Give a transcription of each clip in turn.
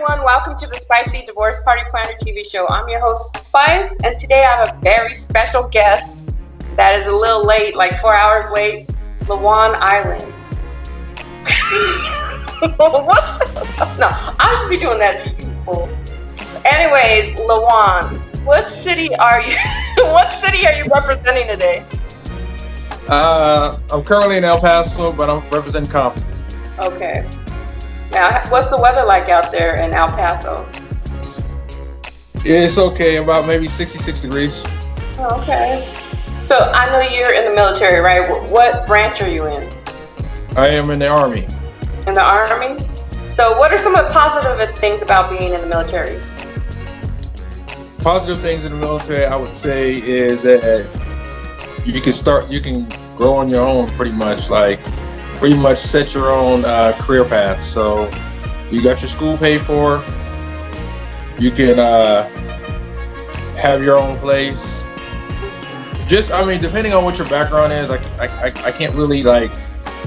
everyone. Welcome to the Spicy Divorce Party Planner TV show. I'm your host, Spice, and today I have a very special guest that is a little late, like 4 hours late, Lujane Island. No, I should be doing that to you, fool. Anyways, Lujane, what city are you? What city are you representing today? I'm currently in El Paso, but I'm representing Compton. Okay. Now, what's the weather like out there in El Paso? It's okay, about maybe 66 degrees. Okay. So I know you're in the military, right? What branch are you in? I am in the Army. In the Army? So what are some of the positive things about being in the military? Positive things in the military, I would say, is that you can grow on your own pretty much set your own career path. So you got your school paid for, you can have your own place. Depending on what your background is, I can't really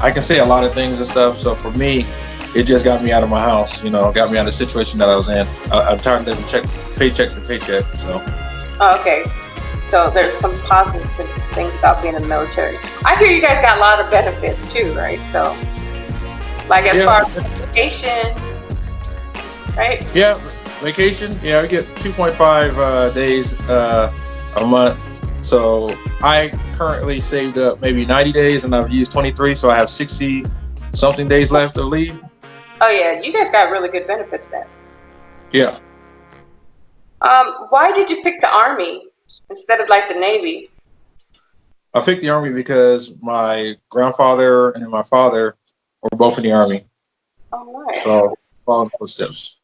I can say a lot of things and stuff. So for me, it just got me out of my house, got me out of the situation that I was in. I'm tired of living paycheck to paycheck, so. Okay. So there's some positive things about being in the military. I hear you guys got a lot of benefits too, right? So, as far as vacation, right? Yeah, vacation. Yeah, I get 2.5 days a month. So I currently saved up maybe 90 days, and I've used 23, so I have 60 something days left of leave. Oh yeah, you guys got really good benefits then. Yeah. Why did you pick the Army instead of the Navy? I picked the Army because my grandfather and my father were both in the Army. Oh, nice. So following footsteps.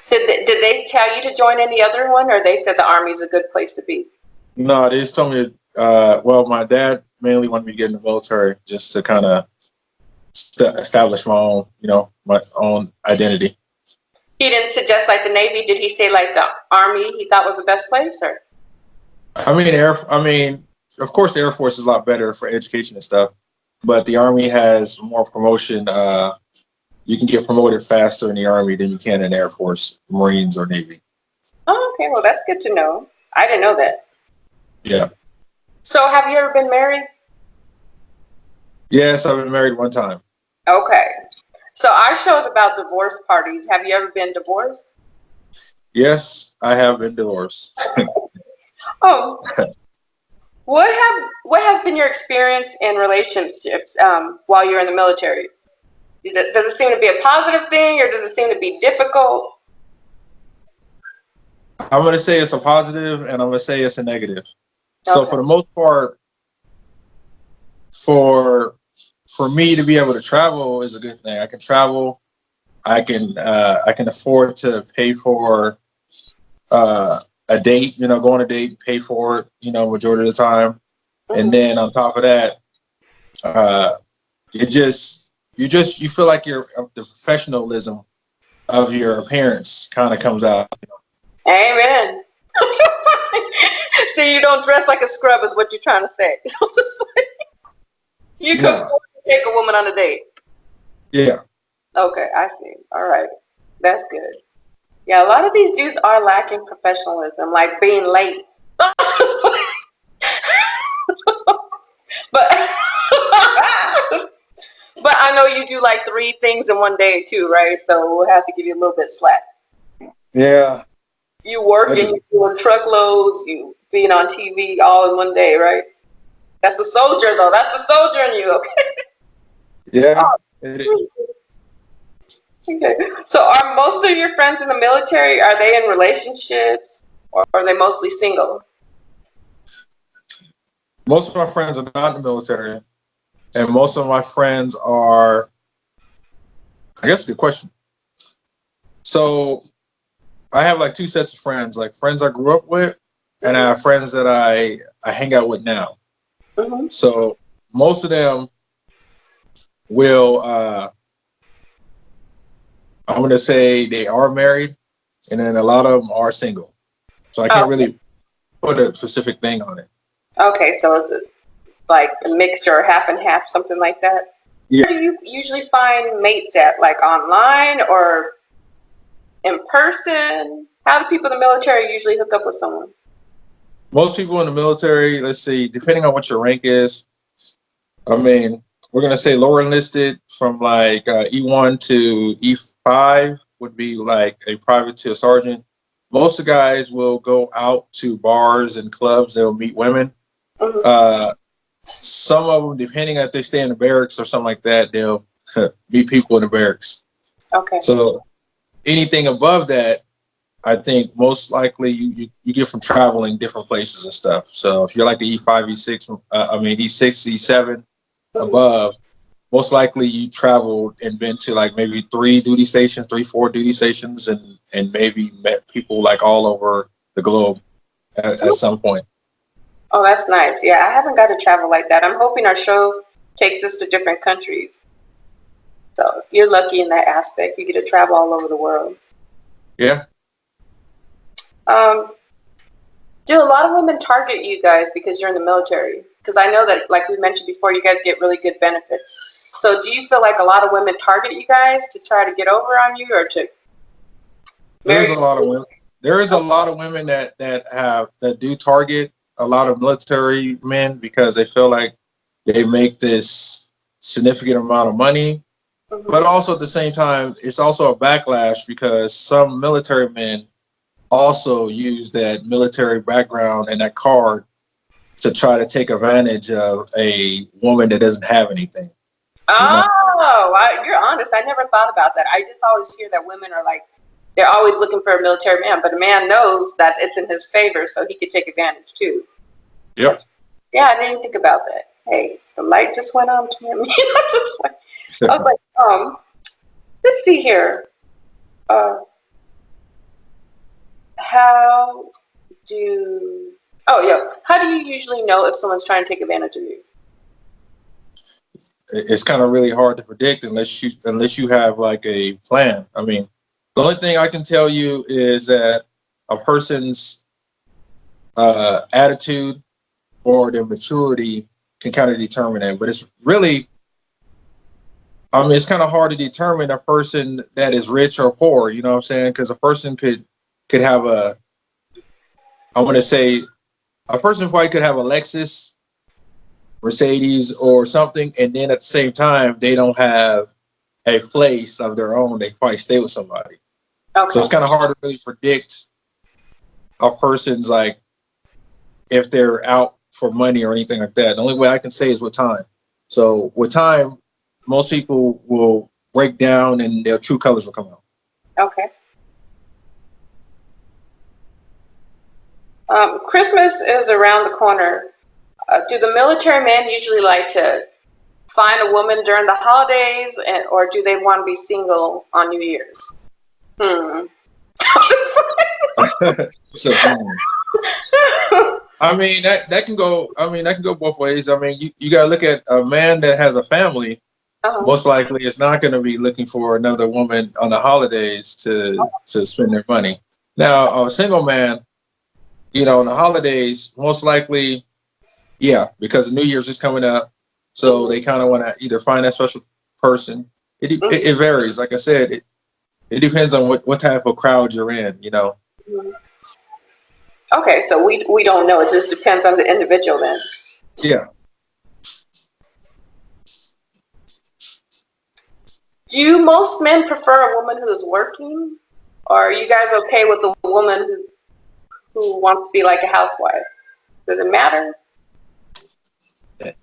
Did they tell you to join any other one, or they said the Army is a good place to be? No, they just told me my dad mainly wanted me to get in the military just to kind of establish my own identity. He didn't suggest the Navy. Did he say the Army he thought was the best place, or? Of course, the Air Force is a lot better for education and stuff, but the Army has more promotion. You can get promoted faster in the Army than you can in the Air Force, Marines, or Navy. Oh, okay. Well, that's good to know. I didn't know that. Yeah. So, have you ever been married? Yes, I've been married one time. Okay. So, our show is about divorce parties. Have you ever been divorced? Yes, I have been divorced. Oh. What has been your experience in relationships while you're in the military? Does it seem to be a positive thing, or does it seem to be difficult? I'm going to say it's a positive, and I'm going to say it's a negative. Okay. So for the most part, for me to be able to travel is a good thing. I can travel. I can afford to pay for a date, go on a date, pay for it, majority of the time. Mm-hmm. And then on top of that, you feel like the professionalism of your appearance kind of comes out. Amen. See, you don't dress like a scrub is what you're trying to say. You can afford to take a woman on a date. Yeah. Okay, I see. All right. That's good. Yeah, a lot of these dudes are lacking professionalism, like being late. But I know you do 3 things in one day too, right? So we'll have to give you a little bit slack. Yeah. You work and you're doing truckloads, you being on TV all in one day, right? That's a soldier though. That's the soldier in you, okay? Yeah. Okay. So are most of your friends in the military, are they in relationships or are they mostly single? Most of my friends are not in the military, and most of my friends are, I guess, a good question. So I have 2 sets of friends, friends I grew up with, and I have friends that I hang out with now. Mm-hmm. So most of them will, I'm going to say they are married, and then a lot of them are single. So I can't really put a specific thing on it. Okay, so it's a mixture, half and half, something like that? Yeah. Where do you usually find mates at? Online or in person? How do people in the military usually hook up with someone? Most people in the military, let's see, depending on what your rank is, I mean, we're gonna say lower enlisted from like E1 to E5 would be like a private to a sergeant. Most of the guys will go out to bars and clubs. They'll meet women. Mm-hmm. Some of them, depending if they stay in the barracks or something like that, they'll meet people in the barracks. Okay. So anything above that, I think most likely you get from traveling different places and stuff. So if you're like the E5, E6, E6, E7 above, most likely you traveled and been to like maybe 4 duty stations, and maybe met people like all over the globe at some point. Oh, that's nice. Yeah, I haven't got to travel like that. I'm hoping our show takes us to different countries. So you're lucky in that aspect. You get to travel all over the world. Yeah. Do a lot of women target you guys because you're in the military? Because I know that, like we mentioned before, you guys get really good benefits. So do you feel like a lot of women target you guys to try to get over on you, or to? There's a lot of women. There is a lot of women that do target a lot of military men because they feel like they make this significant amount of money. Mm-hmm. But also at the same time, it's also a backlash because some military men also use that military background and that card to try to take advantage of a woman that doesn't have anything. Oh, you're honest. I never thought about that. I just always hear that women are like, they're always looking for a military man, but a man knows that it's in his favor, so he could take advantage too. Yep. Yeah, I didn't think about that. Hey, the light just went on to me. I was like, let's see here. How do you usually know if someone's trying to take advantage of you? It's kind of really hard to predict unless you have like a plan. I mean, the only thing I can tell you is that a person's attitude or their maturity can kind of determine it. But it's really, it's kind of hard to determine a person that is rich or poor. You know what I'm saying? Because a person could have a person probably could have a Lexus, Mercedes, or something, and then at the same time they don't have a place of their own. They probably stay with somebody. Okay. So it's kind of hard to really predict a person's, like, if they're out for money or anything like that. The only way I can say is with time. So with time, most people will break down and their true colors will come out. Okay. Christmas is around the corner. Do the military men usually like to find a woman during the holidays, or do they want to be single on New Year's? So, that can go. That can go both ways. You gotta look at a man that has a family. Most likely, is not going to be looking for another woman on the holidays to spend their money. Now, a single man, on the holidays, most likely, yeah, because New Year's is coming up, so they kind of want to either find that special person. It varies. Like I said, it depends on what type of crowd you're in. Okay, so we don't know. It just depends on the individual then. Yeah. Do most men prefer a woman who's working, or are you guys okay with a woman who wants to be like a housewife? Does it matter? That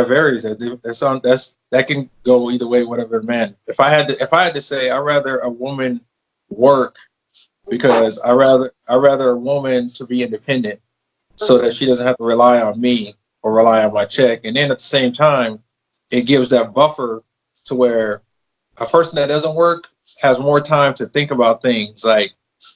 varies. That can go either way. Whatever man. If I had to say, I'd rather a woman work because I rather a woman to be independent, so that she doesn't have to rely on me or rely on my check. And then at the same time, it gives that buffer to where a person that doesn't work has more time to think about things like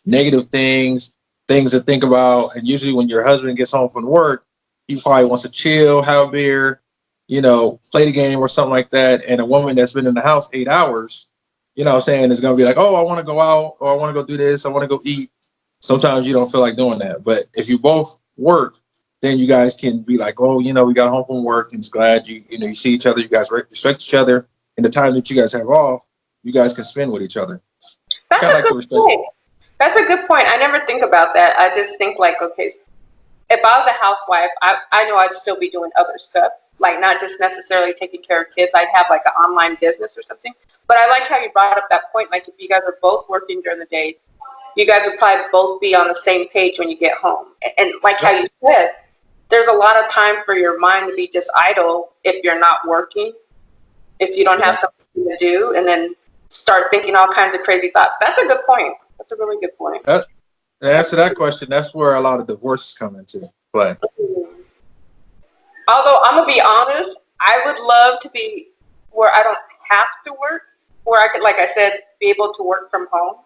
negative things to think about. And usually when your husband gets home from work, he probably wants to chill, have a beer, play the game or something like that. And a woman that's been in the house 8 hours, is going to be like, oh, I want to go out, or I want to go do this, I want to go eat. Sometimes you don't feel like doing that. But if you both work, then you guys can be like, oh, we got home from work and it's glad you see each other, you guys respect each other. And the time that you guys have off, you guys can spend with each other. That's Kind of a like good what we're saying. point. That's a good point. I never think about that. I just think like, okay, if I was a housewife, I know I'd still be doing other stuff, like not just necessarily taking care of kids. I'd have like an online business or something. But I like how you brought up that point. Like if you guys are both working during the day, you guys would probably both be on the same page when you get home. And like how you said, there's a lot of time for your mind to be just idle if you're not working, if you don't have something to do, and then start thinking all kinds of crazy thoughts. That's a good point. That's a really good point. To answer that question, that's where a lot of divorces come into play. Although I'm gonna be honest, I would love to be where I don't have to work, where I could, like I said, be able to work from home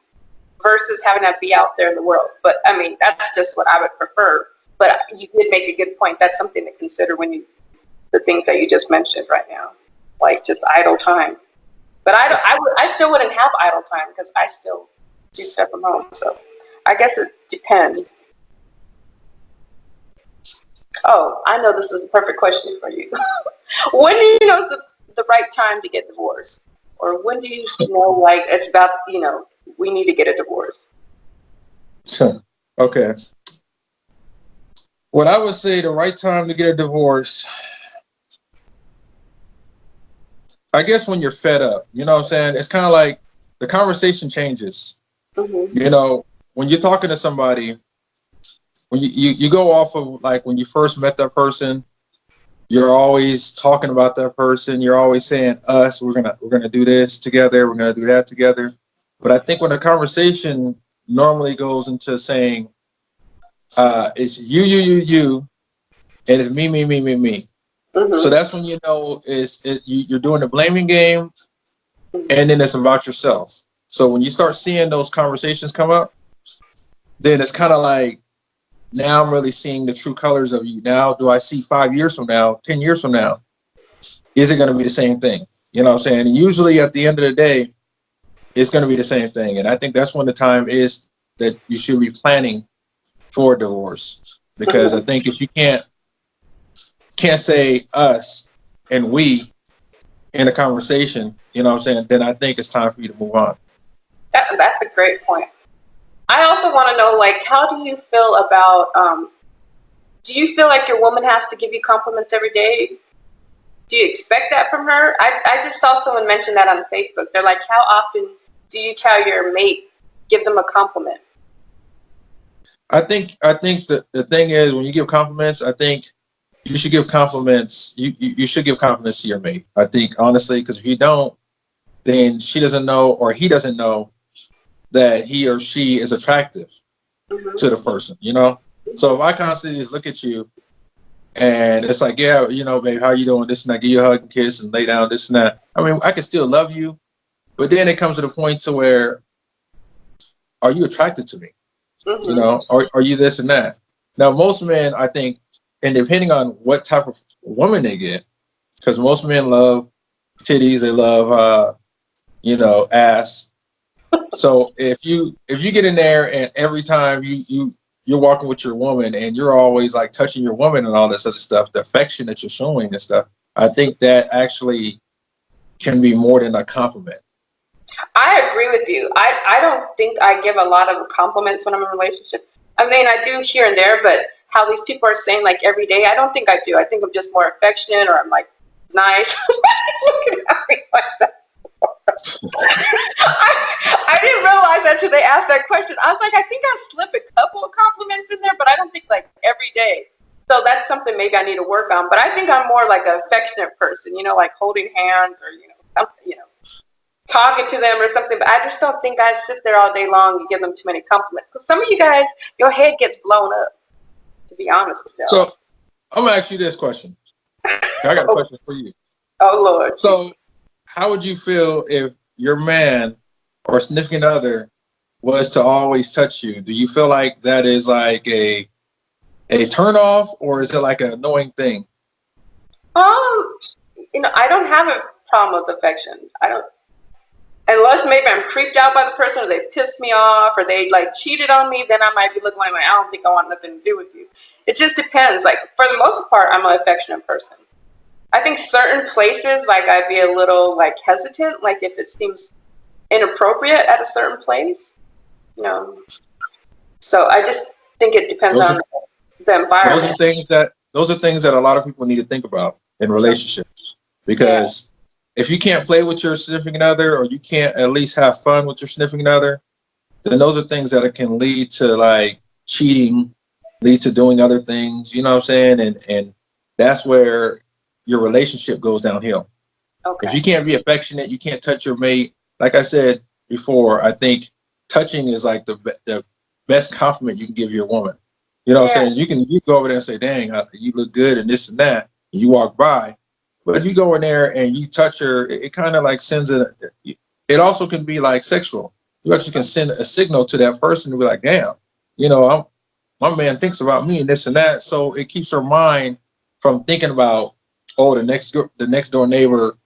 versus having to be out there in the world. But I mean, that's just what I would prefer. But you did make a good point. That's something to consider when the things that you just mentioned right now, like just idle time. But I still wouldn't have idle time because I still do stuff from home. So I guess it depends. Oh, I know this is a perfect question for you. When do you know it's the right time to get divorced? Or when do you know, like, it's about, we need to get a divorce? Okay. What I would say the right time to get a divorce, I guess when you're fed up, you know what I'm saying? It's kind of like the conversation changes. Mm-hmm. You know, when you're talking to somebody, when you go off of like when you first met that person, you're always talking about that person. You're always saying us, we're gonna do this together, we're gonna do that together. But I think when the conversation normally goes into saying it's you, and it's me. Mm-hmm. So that's when you know you're doing the blaming game, and then it's about yourself. So when you start seeing those conversations come up, then it's kind of like, now I'm really seeing the true colors of you. Now, do I see 5 years from now, 10 years from now, is it going to be the same thing? You know what I'm saying? And usually at the end of the day, it's going to be the same thing. And I think that's when the time is that you should be planning for divorce. Because I think if you can't say us and we in a conversation, you know what I'm saying, then I think it's time for you to move on. That's a great point. I also want to know, like, how do you feel about, do you feel like your woman has to give you compliments every day? Do you expect that from her? I just saw someone mention that on Facebook. They're like, how often do you tell your mate, give them a compliment? I think the thing is, when you give compliments, I think you should give compliments. You should give compliments to your mate. I think, honestly, because if you don't, then she doesn't know, or he doesn't know, that he or she is attractive to the person, you know? So if I constantly just look at you and it's like, yeah, babe, how you doing? This and that, give you a hug and kiss and lay down, this and that. I mean, I can still love you, but then it comes to the point to where, are you attracted to me? You know, are you this and that? Now, most men, I think, and depending on what type of woman they get, because most men love titties, they love, ass. So if you get in there and every time you're walking with your woman and you're always like touching your woman and all this other stuff, the affection that you're showing and stuff, I think that actually can be more than a compliment. I agree with you. I don't think I give a lot of compliments when I'm in a relationship. I mean, I do here and there, but how these people are saying like every day, I don't think I do. I think I'm just more affectionate, or I'm like nice. Looking at me like that. I didn't realize that until they asked that question. I was like, I think I slip a couple of compliments in there, but I don't think like every day. So that's something maybe I need to work on. But I think I'm more like an affectionate person, like holding hands or, something, talking to them or something. But I just don't think I sit there all day long and give them too many compliments. Because some of you guys, your head gets blown up, to be honest with you. So I'm going to ask you this question. I got a question for you. Oh, Lord. So how would you feel if your man or significant other was to always touch you? Do you feel like that is like a turn off, or is it like an annoying thing? I don't have a problem with affection. I don't, unless maybe I'm creeped out by the person, or they pissed me off, or they like cheated on me, then I might be looking like, I don't think I want nothing to do with you. It just depends. Like for the most part, I'm an affectionate person. I think certain places, like I'd be a little like hesitant, like if inappropriate at a certain place. You know, so I just think it depends on the environment. Those are things that a lot of people need to think about in relationships, because if you can't play with your significant other, or you can't at least have fun with your significant other, then those are things that can lead to like cheating, lead to doing other things, you know what I'm saying? And that's where your relationship goes downhill. Okay. If you can't be affectionate, you can't touch your mate. Like I said before, I think touching is like the best compliment you can give your woman. You know what I'm saying? You go over there and say, dang, you look good and this and that. And you walk by. But if you go in there and you touch her, it kind of like sends it also can be like sexual. You actually can send a signal to that person to be like, damn, you know, my man thinks about me and this and that. So it keeps her mind from thinking about, oh, the next door neighbor,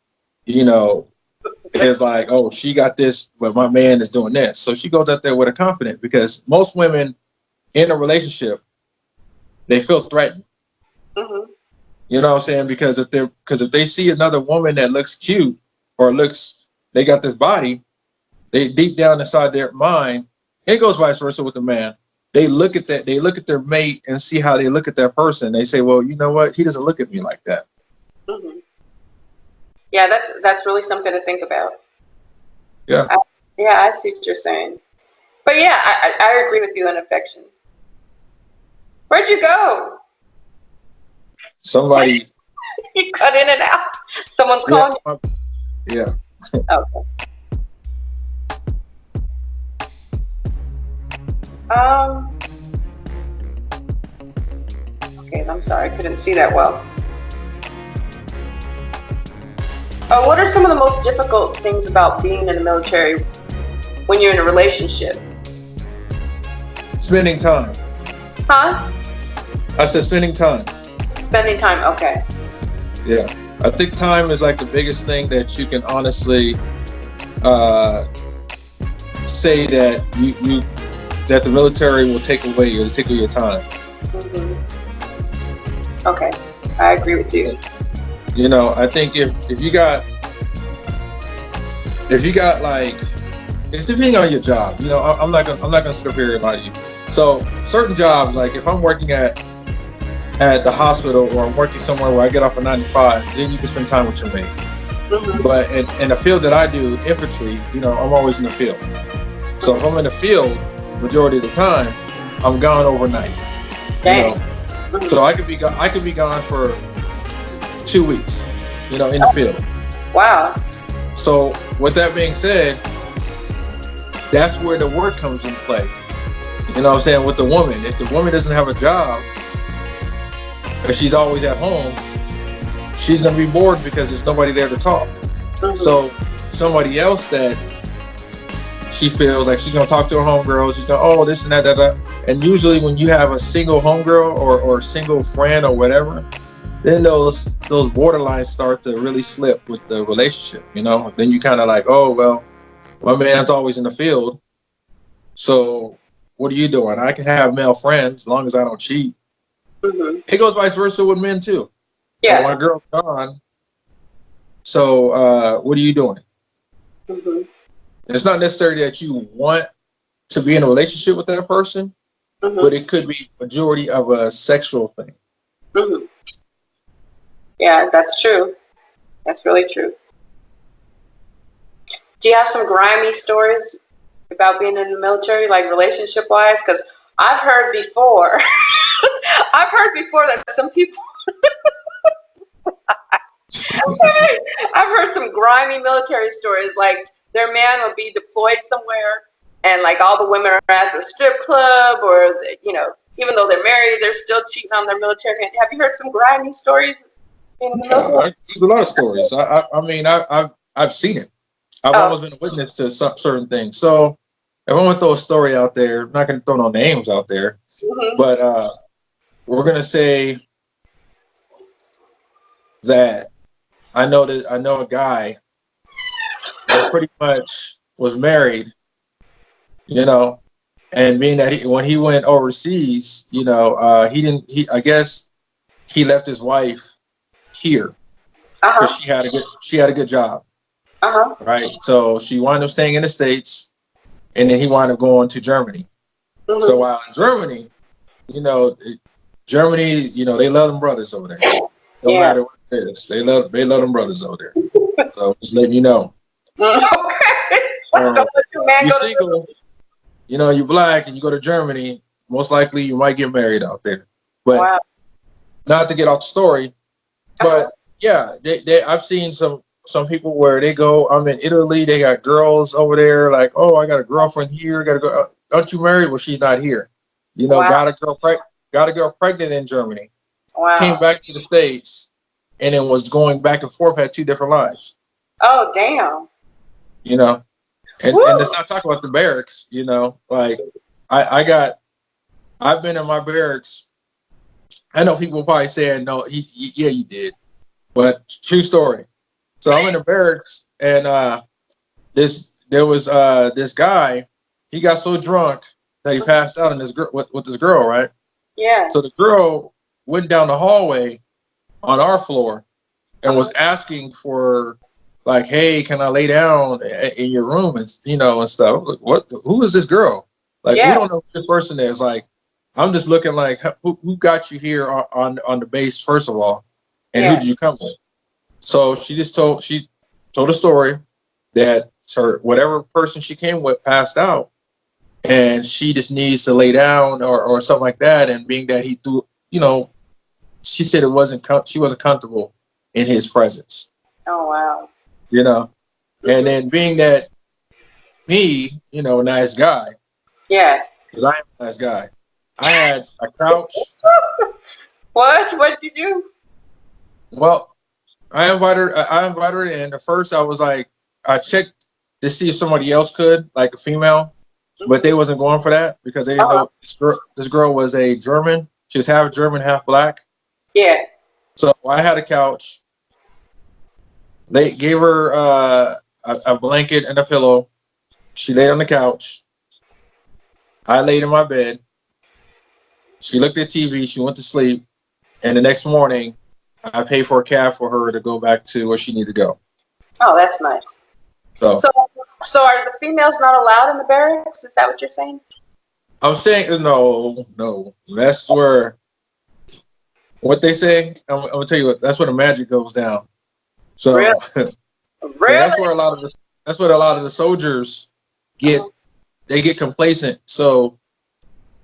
you know, is like, oh, she got this, but my man is doing this. So she goes out there with a confidence, because most women in a relationship, they feel threatened. Mm-hmm. You know what I'm saying? Because if they see another woman that looks cute or they got this body, they deep down inside their mind, it goes vice versa with the man. They look at their mate and see how they look at that person. They say, well, you know what? He doesn't look at me like that. Mm-hmm. Yeah, that's really something to think about. Yeah. I see what you're saying. But yeah, I agree with you on affection. Where'd you go? Somebody. You cut in and out. Someone's calling you? Yeah. Okay. Okay, I'm sorry, I couldn't see that well. What are some of the most difficult things about being in the military when you're in a relationship? Spending time. Huh? I said spending time. Spending time, okay. Yeah. I think time is like the biggest thing that you can honestly say that that the military will take away your time. Mm-hmm. Okay, I agree with you. You know, I think if you got like, it's depending on your job. You know, I'm not gonna sit up here and lie to you. So certain jobs, like if I'm working at the hospital, or I'm working somewhere where I get off at 9 to 5, then you can spend time with your mate. Mm-hmm. But in the field that I do, infantry, you know, I'm always in the field. So if I'm in the field, majority of the time, I'm gone overnight. Dang. You know? Mm-hmm. So I could be gone for 2 weeks, you know, in the field. Wow. So with that being said, that's where the work comes into play. You know what I'm saying? With the woman, if the woman doesn't have a job, or she's always at home, she's gonna be bored because there's nobody there to talk. Mm-hmm. So somebody else that she feels like she's gonna talk to her homegirl, she's gonna, oh, this and that. And usually when you have a single homegirl or single friend or whatever, then those borderlines start to really slip with the relationship, you know? Then you kind of like, oh, well, my man's always in the field, so what are you doing? I can have male friends as long as I don't cheat. Mm-hmm. It goes vice versa with men too. Yeah. My girl's gone, so what are you doing? Mm-hmm. It's not necessarily that you want to be in a relationship with that person, mm-hmm. but it could be majority of a sexual thing. Mm-hmm. Yeah, that's true. That's really true. Do you have some grimy stories about being in the military, like relationship-wise? Because I've heard before, that some people, I've heard some grimy military stories, like their man will be deployed somewhere, and like all the women are at the strip club, or you know, even though they're married, they're still cheating on their military man. Have you heard some grimy stories? There's a lot of stories. I mean, I've seen it. I've always been a witness to certain things. So if I want to throw a story out there, I'm not going to throw no names out there, mm-hmm. but we're going to say that I know a guy that pretty much was married, you know, and being that when he went overseas, you know, I guess he left his wife here because she had a good job. right? So she wound up staying in the States, and then he wound up going to Germany. So while in Germany, you know, Germany, you know, they love them brothers over there. No matter what it is, they love them brothers over there. So just letting you know. Okay. Don't let your man You're go to single, you know, you're black, and you go to Germany. Most likely, you might get married out there. But not to get off the story, but yeah, I've seen some people where they go. I'm in Italy. They got girls over there. Like, oh, I got a girlfriend here. Got to go. Aren't you married? Well, she's not here. You know, got a girl pregnant in Germany. Came back to the States, and then was going back and forth. Had two different lives. Oh, damn. You know, and let's not talk about the barracks. You know, like I've been in my barracks. I know people probably saying no. Yeah, you did, but true story. So I'm in the barracks, and there was this guy. He got so drunk that he passed out in this girl with this girl, right? Yeah. So the girl went down the hallway on our floor and was asking for, like, hey, can I lay down in your room, and you know, and stuff. Like, what? Who is this girl? Like, we don't know who this person is. Like, I'm just looking like, who got you here on the base, first of all, and who did you come with? So she told a story that her whatever person she came with passed out, and she just needs to lay down or something like that. And being that he threw, you know, she said she wasn't comfortable in his presence. Oh wow. You know, and then being that me, you know, nice guy. Yeah. Because I am a nice guy. I had a couch. What did you do? Well, I invited her in. At first, I was like, I checked to see if somebody else could, like a female, but they wasn't going for that because they didn't know this girl was a German. She was half German, half black. Yeah. So I had a couch. They gave her a blanket and a pillow. She laid on the couch. I laid in my bed. She looked at TV. She went to sleep. And the next morning, I paid for a cab for her to go back to where she needed to go. Oh, that's nice. So are the females not allowed in the barracks? Is that what you're saying? I'm saying no. That's where what they say. I'm gonna tell you what. That's where the magic goes down. So really? That's where a lot of the soldiers get. They get complacent. So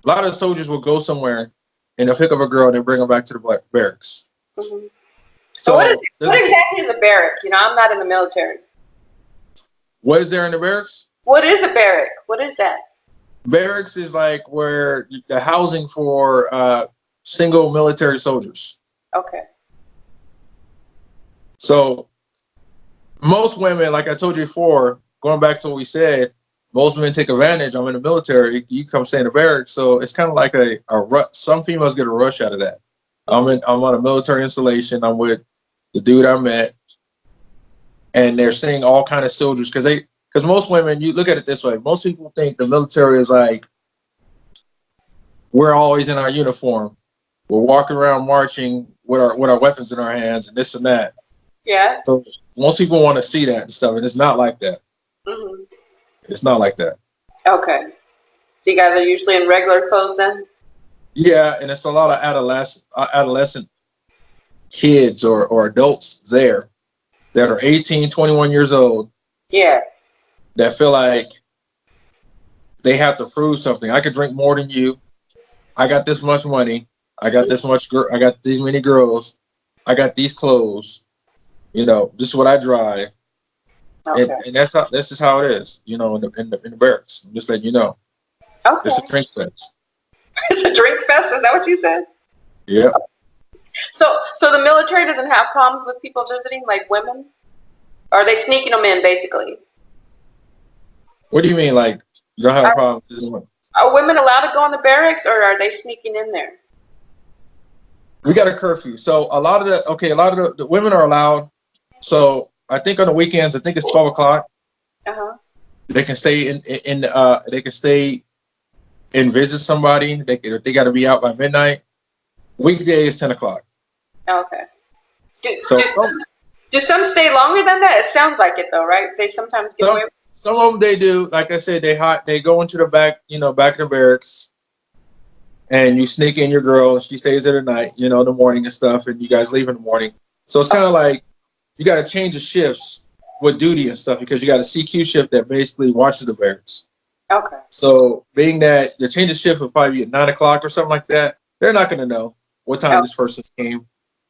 a lot of the soldiers will go somewhere and they'll pick up a girl and then bring her back to the barracks. Mm-hmm. So what exactly is a barrack? You know, I'm not in the military. What is there in the barracks? What is a barrack? What is that? Barracks is like where the housing for single military soldiers. Okay. So most women, like I told you before, going back to what we said, most women take advantage. I'm in the military. You come stay in the barracks. So it's kind of like a rush. Some females get a rush out of that. I'm on a military installation. I'm with the dude I met, and they're seeing all kind of soldiers because most women, you look at it this way. Most people think the military is like we're always in our uniform. We're walking around marching with our weapons in our hands and this and that. Yeah. So most people want to see that and stuff, and it's not like that. Mm-hmm. It's not like that. Okay. So you guys are usually in regular clothes then? Yeah, and it's a lot of adolescent kids or adults there that are 18, 21 years old. Yeah. That feel like they have to prove something. I could drink more than you. I got this much money. I got this much. I got these many girls. I got these clothes. You know, this is what I drive. Okay. And this is how it is. You know, in the barracks. I'm just letting you know. Okay. It's a drink fest. It's a drink fest. Is that what you said? Yeah. So the military doesn't have problems with people visiting, like women? Or are they sneaking them in, basically? What do you mean, like you don't have a problem visiting women? Are women allowed to go in the barracks, or are they sneaking in there? We got a curfew, so a lot of the women are allowed. So I think on the weekends, I think it's 12 o'clock. They can stay they can stay and visit somebody. They got to be out by midnight. Weekday is 10 o'clock. Okay. Do some stay longer than that? It sounds like it though, right? They sometimes get away. Some of them they do. Like I said, they go into the back, back of the barracks, and you sneak in your girl, and she stays there at night, in the morning and stuff, and you guys leave in the morning. So it's kind of like you got to change the shifts with duty and stuff because you got a CQ shift that basically watches the barracks. Okay. So being that the change of shift will probably be at 9 o'clock or something like that, they're not going to know what time this person came,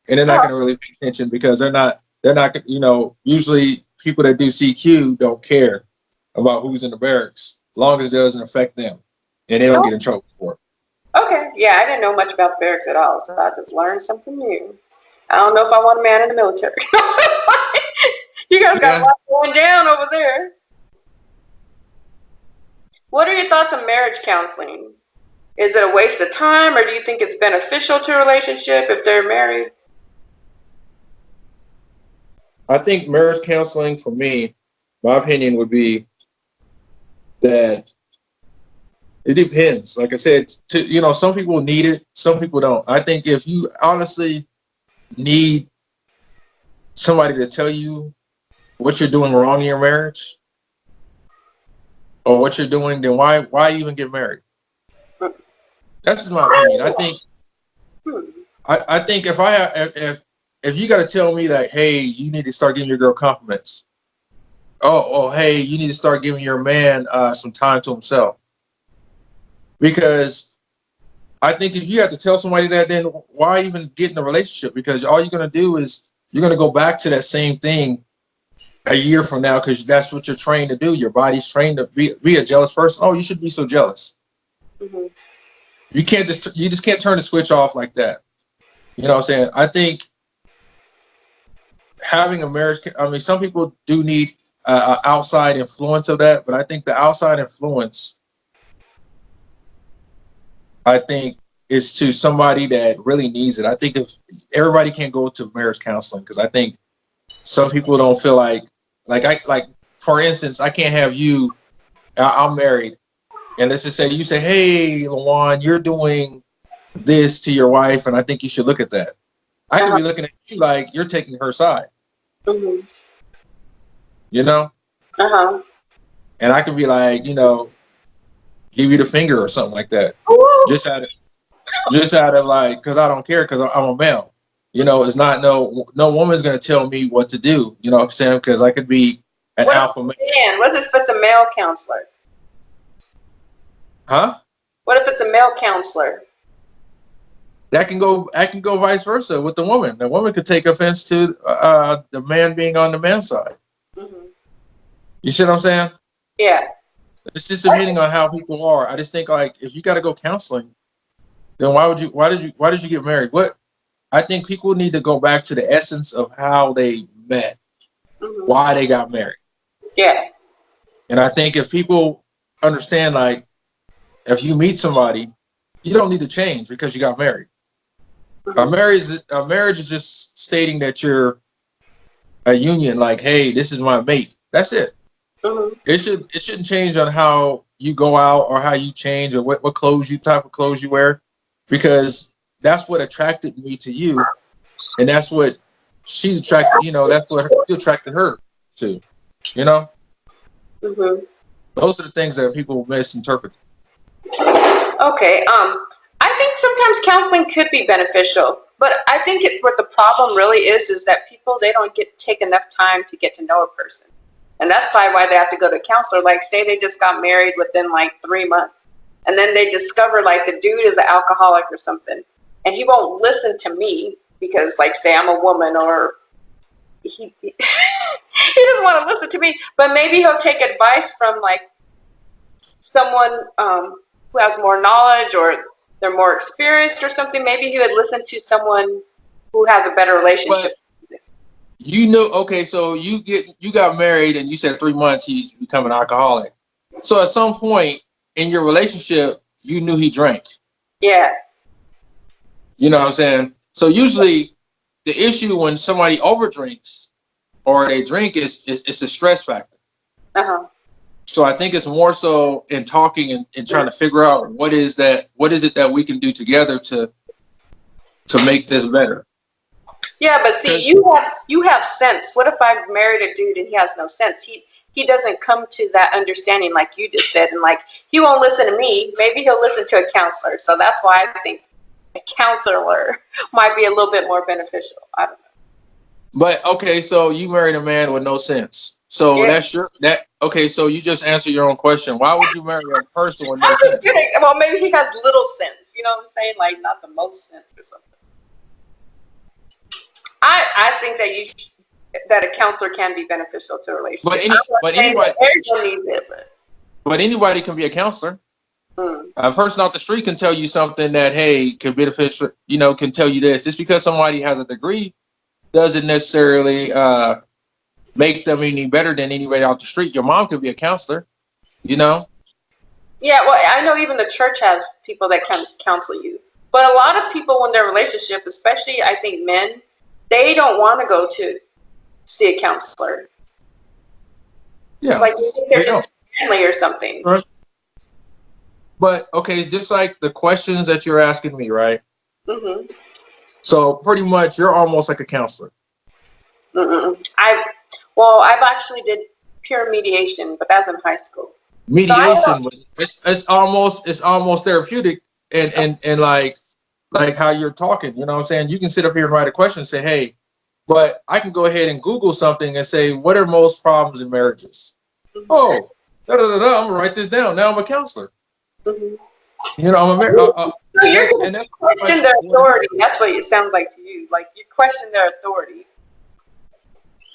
and they're not going to really pay attention because they're not, usually people that do CQ don't care about who's in the barracks, as long as it doesn't affect them and they don't get in trouble for it. Okay. Yeah, I didn't know much about barracks at all, so I just learned something new. I don't know if I want a man in the military. You guys got a lot going down over there. What are your thoughts on marriage counseling? Is it a waste of time, or do you think it's beneficial to a relationship if they're married? I think marriage counseling, for me, my opinion would be that it depends. Like I said, some people need it, some people don't. I think if you honestly need somebody to tell you what you're doing wrong in your marriage or what you're doing, then why even get married? That's just my opinion. I think if you got to tell me that, hey, you need to start giving your girl compliments. Oh, hey, you need to start giving your man some time to himself. Because I think if you have to tell somebody that, then why even get in a relationship? Because all you're going to do is you're going to go back to that same thing a year from now because that's what you're trained to do. Your body's trained to be a jealous person. Oh, you should be so jealous. Mm-hmm. You just can't turn the switch off like that. You know what I'm saying? I think having a marriage, some people do need outside influence of that, but I think the outside influence, is to somebody that really needs it. I think if everybody can't go to marriage counseling, because I think some people don't feel like for instance, I can't have you. I'm married, and let's just say you say, "Hey, Lujane, you're doing this to your wife, and I think you should look at that." I could be looking at you like you're taking her side. Mm-hmm. And I could be like, give you the finger or something like that. Ooh. Just out of like, because I don't care, because I'm a male. It's not no woman's gonna tell me what to do. You know what I'm saying? Because I could be an alpha male. What if it's a male counselor? Huh? What if it's a male counselor? I can go vice versa with the woman. The woman could take offense to the man being on the man's side. Mm-hmm. You see what I'm saying? Yeah. It's just depending on how people are. I just think like if you got to go counseling, then why did you get married? I think people need to go back to the essence of how they met, mm-hmm. why they got married. Yeah. And I think if people understand, like, if you meet somebody, you don't need to change because you got married. Mm-hmm. A marriage is just stating that you're a union. Like, hey, this is my mate. That's it. Mm-hmm. It shouldn't change on how you go out or how you change or what type of clothes you wear, because that's what attracted me to you, and that's what she's attracted. That's what you attracted her to. Mm-hmm. Those are the things that people misinterpret. Okay. I think sometimes counseling could be beneficial, but I think what the problem really is that people, they don't take enough time to get to know a person. And that's probably why they have to go to a counselor. Like, say they just got married within like 3 months, and then they discover like the dude is an alcoholic or something, and he won't listen to me because, like, say I'm a woman, or he doesn't want to listen to me, but maybe he'll take advice from like someone who has more knowledge, or they're more experienced or something. Maybe he would listen to someone who has a better relationship. Okay, so you got married and you said 3 months he's become an alcoholic. So at some point in your relationship, you knew he drank. Yeah. You know what I'm saying? So usually the issue when somebody overdrinks or they drink is it's a stress factor. Uh-huh. So I think it's more so in talking and trying to figure out what is it that we can do together to make this better. Yeah, but see, you have sense. What if I married a dude and he has no sense? He doesn't come to that understanding like you just said, and like he won't listen to me. Maybe he'll listen to a counselor. So that's why I think a counselor might be a little bit more beneficial. I don't know. But okay, so you married a man with no sense. So okay, so you just answered your own question. Why would you marry a person with no sense? Well, maybe he has little sense. You know what I'm saying? Like not the most sense or something. I think that a counselor can be beneficial to a relationship. But anybody needs it, but anybody can be a counselor. A person off the street can tell you something that could beneficial. Can tell you this. Just because somebody has a degree doesn't necessarily make them any better than anybody off the street. Your mom could be a counselor. Yeah, well, I know even the church has people that can counsel you. But a lot of people, when they're in a relationship, especially I think men, they don't want to go to see a counselor. Yeah, it's like they're just family or something. Right. But okay, just like the questions that you're asking me, right? Mm-hmm. So pretty much, you're almost like a counselor. I've actually did pure mediation, but that's in high school. Mediation, it's almost therapeutic, and like how you're talking. You know what I'm saying? You can sit up here and write a question and say, hey, but I can go ahead and Google something and say, what are most problems in marriages? Mm-hmm. Oh, I'm gonna write this down. Now I'm a counselor. Mm-hmm. I'm a so you're going to question their authority. That's what it sounds like to you. Like you question their authority.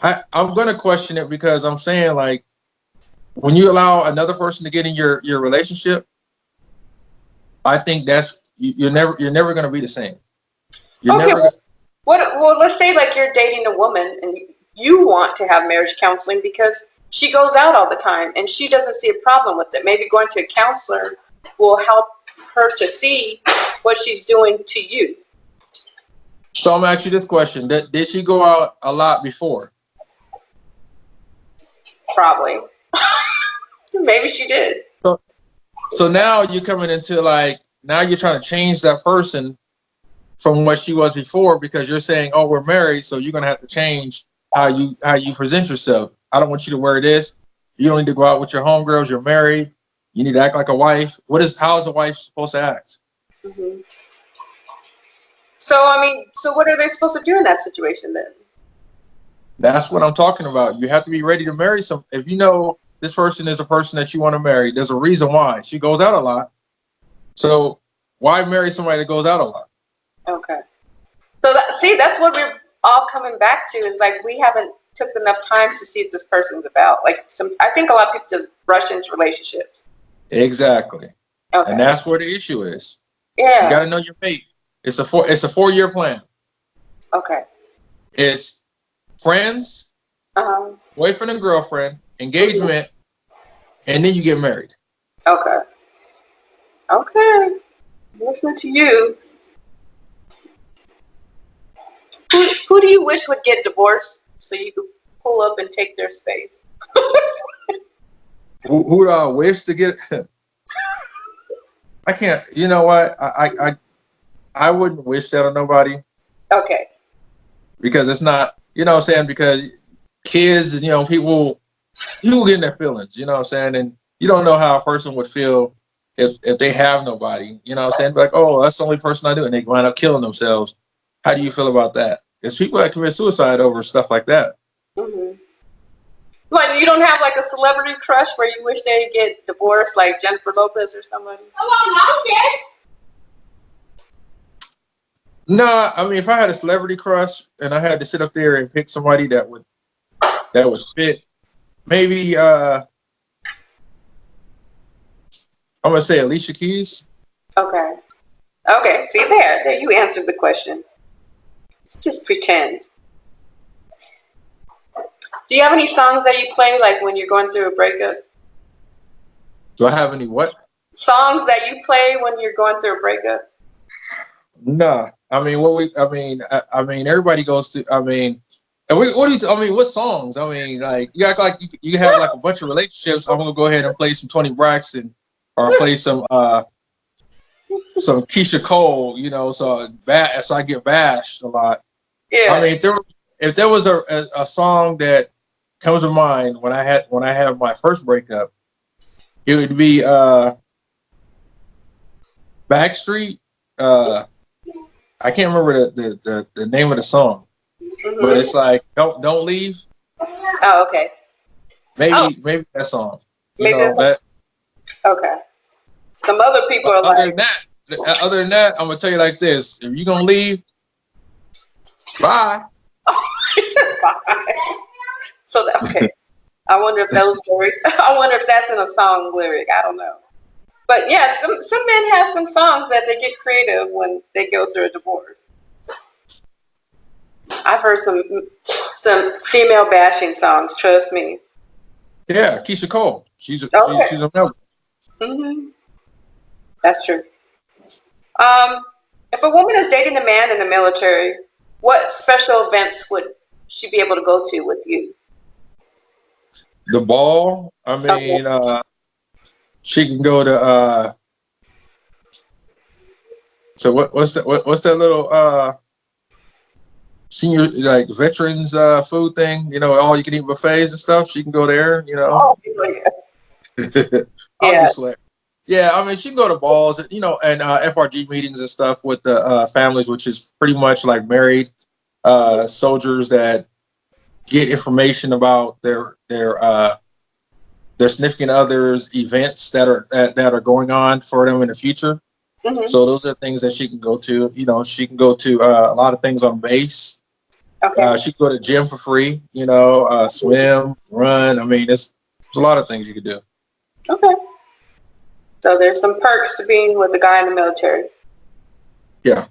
I'm going to question it because I'm saying, like, when you allow another person to get in your relationship, I think that's you're never going to be the same. Well, let's say like you're dating a woman and you want to have marriage counseling because she goes out all the time and she doesn't see a problem with it. Maybe going to a counselor will help her to see what she's doing to you. So I'm gonna ask you this question: did she go out a lot before? Probably. Maybe she did. So now you're coming into now you're trying to change that person from what she was before because you're saying, oh, we're married, so you're gonna have to change how you present yourself. I don't want you to wear this. You don't need to go out with your homegirls. You're married. You need to act like a wife. How is a wife supposed to act? Mm-hmm. So what are they supposed to do in that situation then? That's what I'm talking about. You have to be ready to marry some. If you know this person is a person that you want to marry, there's a reason why. She goes out a lot. So why marry somebody that goes out a lot? Okay. So that's what we're all coming back to is like we haven't took enough time to see what this person's about. I think a lot of people just rush into relationships. Exactly. Okay. And that's where the issue is. Yeah. You got to know your mate. It's a 4-year plan. Okay. It's friends, boyfriend and girlfriend, engagement, and then you get married. Okay. Listening to you. Who do you wish would get divorced so you could pull up and take their space? Who do I wish to get? I can't. You know what? I wouldn't wish that on nobody. Okay. Because it's not. You know what I'm saying? Because kids, people get in their feelings. You know what I'm saying? And you don't know how a person would feel if they have nobody. You know what I'm saying? Like, oh, that's the only person I do, and they wind up killing themselves. How do you feel about that? There's people that commit suicide over stuff like that. Mm-hmm. Like you don't have like a celebrity crush where you wish they'd get divorced, like Jennifer Lopez or somebody. No, I mean if I had a celebrity crush and I had to sit up there and pick somebody that would fit, maybe I'm gonna say Alicia Keys. Okay. See there you answered the question. Just pretend. Do you have any songs that you play like when you're going through a breakup? Do I have any what? Songs that you play when you're going through a breakup? No. I mean everybody goes through what songs? I mean, like you act like you have like a bunch of relationships. I'm gonna go ahead and play some Toni Braxton or play some Keisha Cole, so I get bashed a lot. Yeah. I mean, if there was a song that comes to mind when I had my first breakup, it would be Backstreet. I can't remember the name of the song, but it's like don't leave. Oh, okay. Maybe that song. You Maybe know that. Okay. Some other people are Other like, than that, I'm gonna tell you like this: if you're gonna leave, bye. bye. So okay. I wonder if those lyrics. I wonder if that's in a song lyric. I don't know. But yeah, some men have some songs that they get creative when they go through a divorce. I've heard some female bashing songs. Trust me. Yeah, Keisha Cole. She's Okay. a member. That's true. If a woman is dating a man in the military, what special events would she be able to go to with you? The ball. I mean, she can go to. So what's that little senior like veterans food thing? You know, all you can eat buffets and stuff. She can go there. You know. Oh, I'll yeah. just let. Yeah, I mean, she can go to balls, you know, and FRG meetings and stuff with the families, which is pretty much like married soldiers that get information about their significant others, events that are going on for them in the future. So those are things that she can go to. You know, she can go to a lot of things on base. Okay. She can go to gym for free. You know, swim, run. I mean, there's a lot of things you could do. Okay. So there's some perks to being with a guy in the military. Yeah.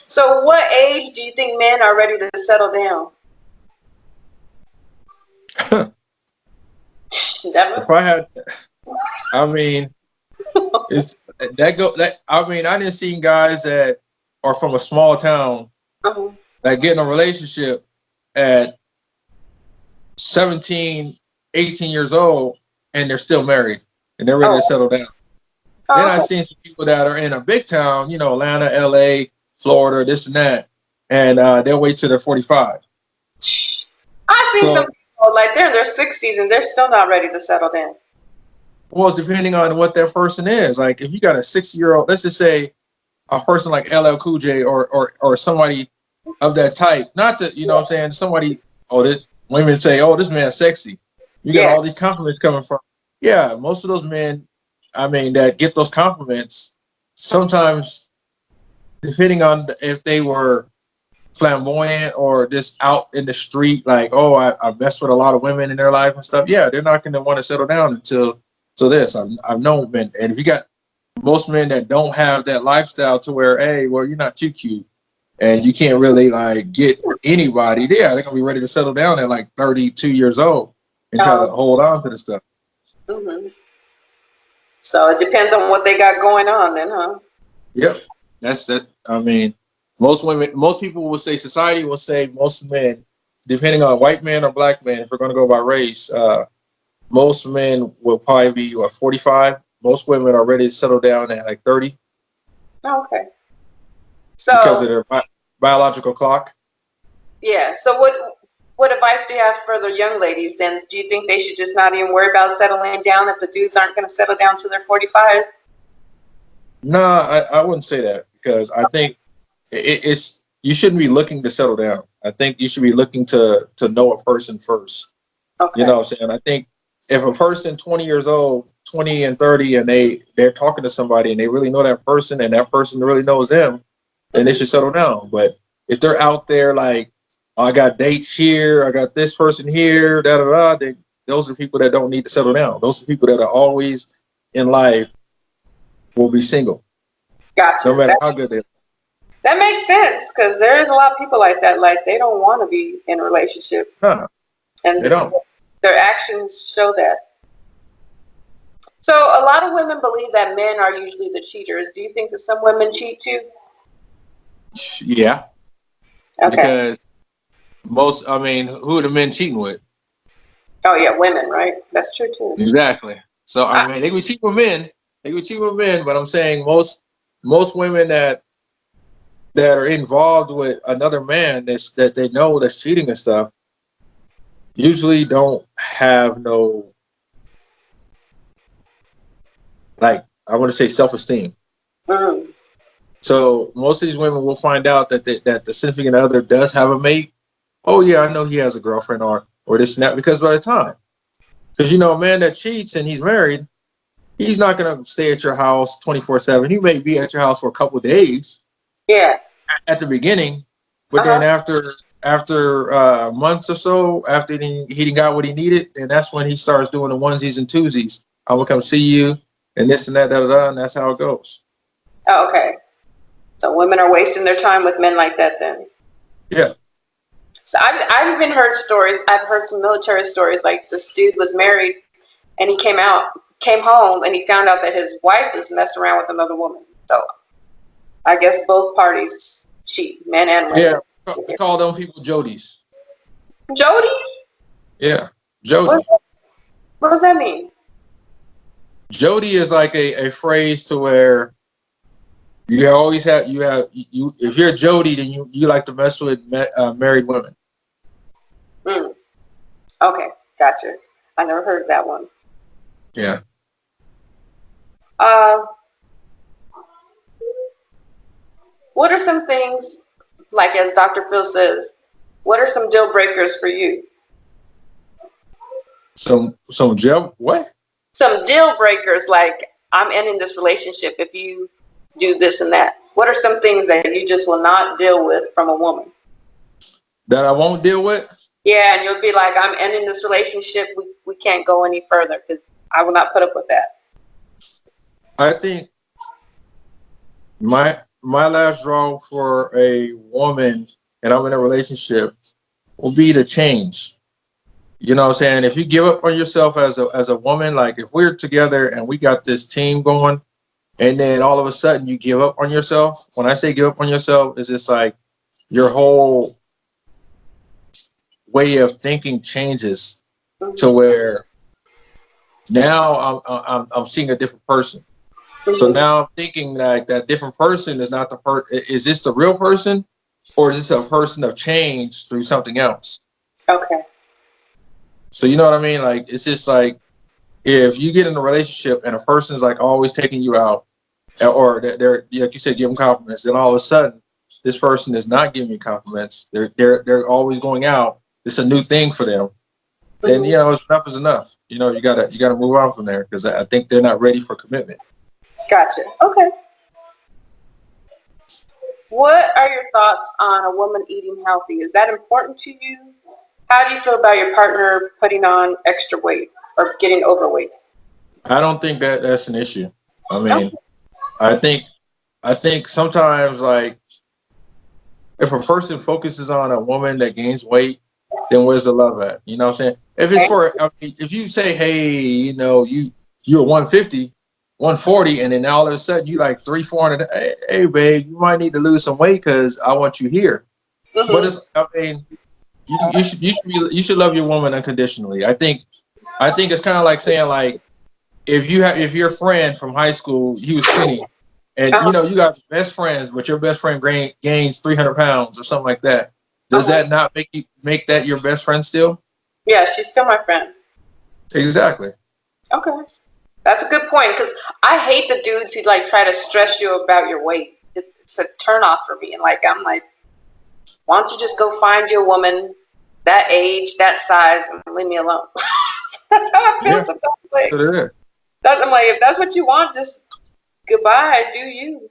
So what age do you think men are ready to settle down? If I had, I mean, I mean, I didn't see guys that are from a small town that get in a relationship at 17, 18 years old and they're still married and they're ready to settle down. Then I've seen some people that are in a big town, you know, Atlanta, LA, Florida, this and that, and they'll wait till they're 45. I've seen some people like they're in their 60s and they're still not ready to settle down. Well, it's depending on what that person is. Like if you got a 60-year-old, let's just say a person like LL Cool J or somebody of that type, not to, you know what I'm saying, somebody, this women say, oh, this man's sexy. You got all these compliments coming from. Yeah, most of those men, I mean, that get those compliments, sometimes depending on if they were flamboyant or just out in the street, like, oh, I messed with a lot of women in their life and stuff. Yeah, they're not going to want to settle down until this. I've known men, and if you got most men that don't have that lifestyle to where, hey, well, you're not too cute, and you can't really like get anybody. Yeah, they're gonna be ready to settle down at like 32 years old and try to hold on to the stuff. So it depends on what they got going on, then, huh? Yep, that's that. I mean, most people will say, society will say, most men, depending on white men or black men, if we're going to go by race, most men will probably be 45. Most women are ready to settle down at like 30. Okay. So because of their biological clock. Yeah. So what advice do you have for the young ladies then? Do you think they should just not even worry about settling down if the dudes aren't going to settle down till they're 45? No, I wouldn't say that, because I think it's you shouldn't be looking to settle down. I think you should be looking to know a person first. Okay. You know what I'm saying? I think if a person 20 years old, 20 and 30, and they're talking to somebody and they really know that person and that person really knows them, then they should settle down. But if they're out there like, oh, I got dates here, I got this person here, then those are people that don't need to settle down. Those are people that are always in life will be single. Gotcha. No matter how good they are. That makes sense, because there is a lot of people like that. Like, they don't want to be in a relationship. And they don't. Their actions show that. So a lot of women believe that men are usually the cheaters. Do you think that some women cheat too? Yeah. Okay. Because who are the men cheating with? Oh yeah, women, right? That's true too. Exactly. So I mean, they can cheat with men. They can cheat with men, but I'm saying most women that that are involved with another man that they know that's cheating and stuff usually don't have no, like, I want to say self-esteem. Mm. So most of these women will find out that that the significant other does have a mate. Oh yeah, I know he has a girlfriend or this and that, because by the time, because you know, a man that cheats and he's married, he's not gonna stay at your house 24/7. He may be at your house for a couple of days. Yeah. At the beginning, but then after months or so, after he got what he needed, and that's when he starts doing the onesies and twosies. I will come see you, and this and that, and that's how it goes. Oh, okay. So women are wasting their time with men like that then. Yeah. So I've even heard stories. I've heard some military stories, like this dude was married and he came home and he found out that his wife was messing around with another woman. So I guess both parties cheat, men and women. Yeah. We call them people Jodies. Jodies? Yeah. Jody. What does that mean? Jody is like a phrase to where you always have if you're a Jody, then you like to mess with married women. Mm. Okay, gotcha. I never heard of that one. Yeah. What are some things, like as Dr. Phil says, what are some deal breakers for you? Some what? Some deal breakers, like I'm ending this relationship if you do this and that. What are some things that you just will not deal with from a woman? That I won't deal with? Yeah, and you'll be like, I'm ending this relationship. We can't go any further because I will not put up with that. I think my last draw for a woman, and I'm in a relationship, will be to change. You know what I'm saying? If you give up on yourself as a woman, like if we're together and we got this team going, and then all of a sudden you give up on yourself. When I say give up on yourself, it's just like your whole way of thinking changes to where now I'm seeing a different person. So now I'm thinking like that different person is not the person. Is this the real person, or is this a person of change through something else? Okay. So you know what I mean? Like it's just like if you get in a relationship and a person's like always taking you out, or they're like you said, give them compliments, then all of a sudden this person is not giving you compliments. They're always going out. It's a new thing for them. Then you know enough is enough. You know you gotta move on from there, because I think they're not ready for commitment. Gotcha. Okay. What are your thoughts on a woman eating healthy? Is that important to you? How do you feel about your partner putting on extra weight or getting overweight? I don't think that's an issue. I mean, I think sometimes, like, if a person focuses on a woman that gains weight, then where's the love at? You know what I'm saying? If it's if you say, hey, you know, you're 150, 140, and then all of a sudden you like 300-400, hey babe, you might need to lose some weight because I want you here. But it's, I mean, you should love your woman unconditionally. I think it's kind of like saying, like, if your friend from high school, he was skinny, and you know you got best friends, but your best friend gains 300 pounds or something like that. Does that not make that your best friend still? Yeah, she's still my friend. Exactly. Okay, that's a good point, because I hate the dudes who like try to stress you about your weight. It's a turnoff for me, and like I'm like, why don't you just go find your woman that age, that size, and leave me alone? That's how I feel sometimes. Like, I'm like, if that's what you want, just goodbye, do you.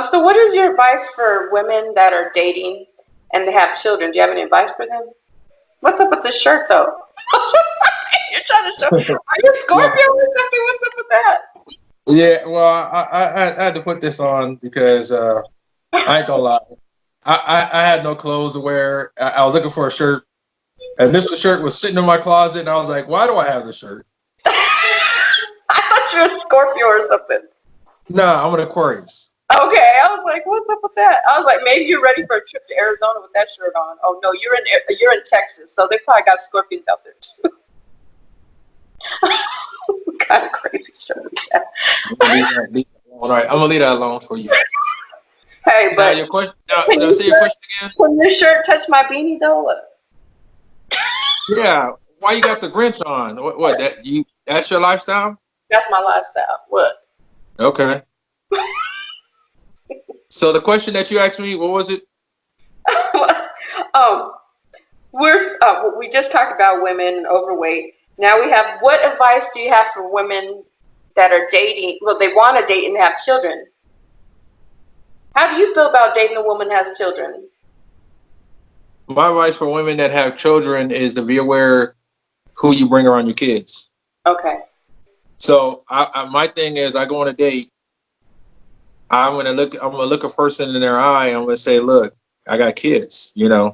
So what is your advice for women that are dating and they have children? Do you have any advice for them? What's up with this shirt, though? You're trying to show. Are you a Scorpio or something? What's up with that? Yeah, well, I had to put this on because I ain't gonna lie. I had no clothes to wear. I was looking for a shirt, and this shirt was sitting in my closet, and I was like, why do I have this shirt? I thought you were a Scorpio or something. Nah, I'm an Aquarius. Okay, I was like, what's up with that? I was like, maybe you're ready for a trip to Arizona with that shirt on. Oh no, you're in Texas, so they probably got scorpions out there too. What kind of crazy shirt is that? All right, I'm gonna leave that alone for you. Hey, Now but your question. can Now you say your question again. can your shirt touch my beanie though? Yeah. Why you got the Grinch on? What that you? That's your lifestyle? That's my lifestyle. What? Okay. So the question that you asked me, what was it? um, we just talked about women and overweight. Now we have, what advice do you have for women that are dating? Well, they want to date and have children. How do you feel about dating a woman that has children? My advice for women that have children is to be aware who you bring around your kids. Okay. So my thing is, I go on a date. I'm gonna look a person in their eye. I'm gonna say, look, I got kids, Yeah.